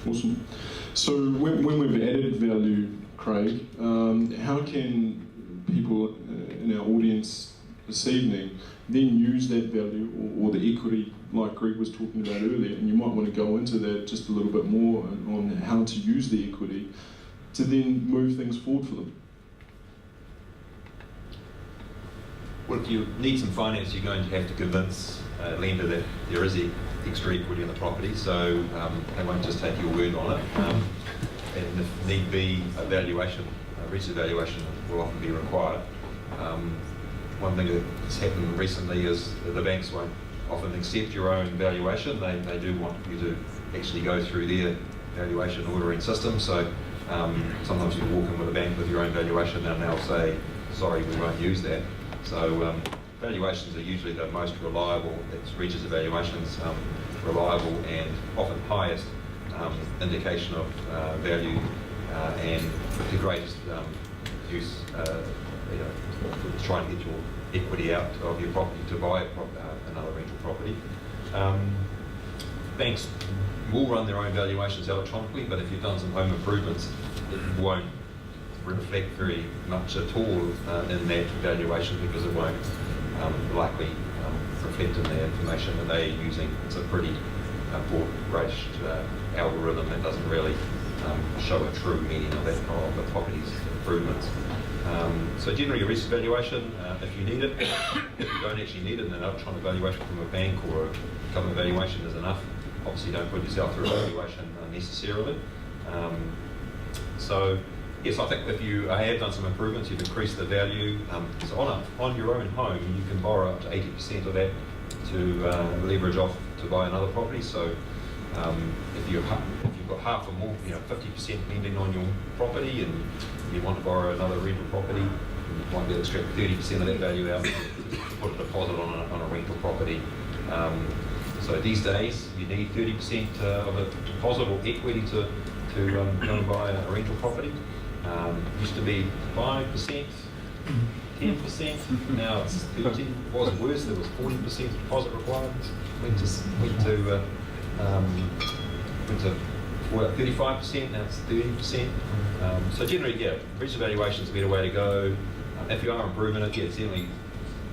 Awesome. So when we've added value, Craig, how can people in our audience this evening then use that value or the equity like Greg was talking about earlier, and you might want to go into that just a little bit more on how to use the equity to then move things forward for them? Well, if you need some finance, you're going to have to convince a lender that there is extra equity in the property, so they won't just take your word on it. And if need be, a valuation, a recent valuation will often be required. One thing that's happened recently is that the banks won't often accept your own valuation. They do want you to actually go through their valuation ordering system. So sometimes you walk in with a bank with your own valuation and they'll say, sorry, we won't use that. So valuations are usually the most reliable, that's Regis evaluations, reliable and often highest indication of value and the greatest use to try and get your equity out of your property to buy another rental property. Banks will run their own valuations electronically, but if you've done some home improvements, it won't reflect very much at all in that valuation because it won't likely reflect in the information that they're using. It's a pretty broad-brushed algorithm that doesn't really show a true meaning of the property's improvements. So generally a recent valuation, if you need it. If you don't actually need it, then an electronic valuation from a bank or a government valuation is enough. Obviously don't put yourself through a valuation necessarily. So yes, I think if you have done some improvements, you've increased the value. So on your own home, you can borrow up to 80% of that to leverage off to buy another property. So if you've got half or more, 50% lending on your property, and you want to borrow another rental property, you might be able to extract 30% of that value out, put a deposit on a rental property. So these days, you need 30% of a deposit or equity to go and buy a rental property. Used to be 5%, 10%. Now it's 13%. It was worse. There was 40% deposit requirements. Went to 35%. Now it's 30%. So generally, yeah, recent valuation is a better way to go. If you are improving it, yeah, certainly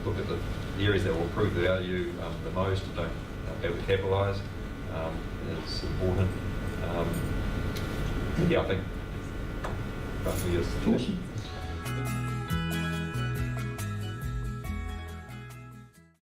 look at the areas that will improve the value the most. Don't over-capitalise. It's important. Yeah, I think roughly is. Awesome.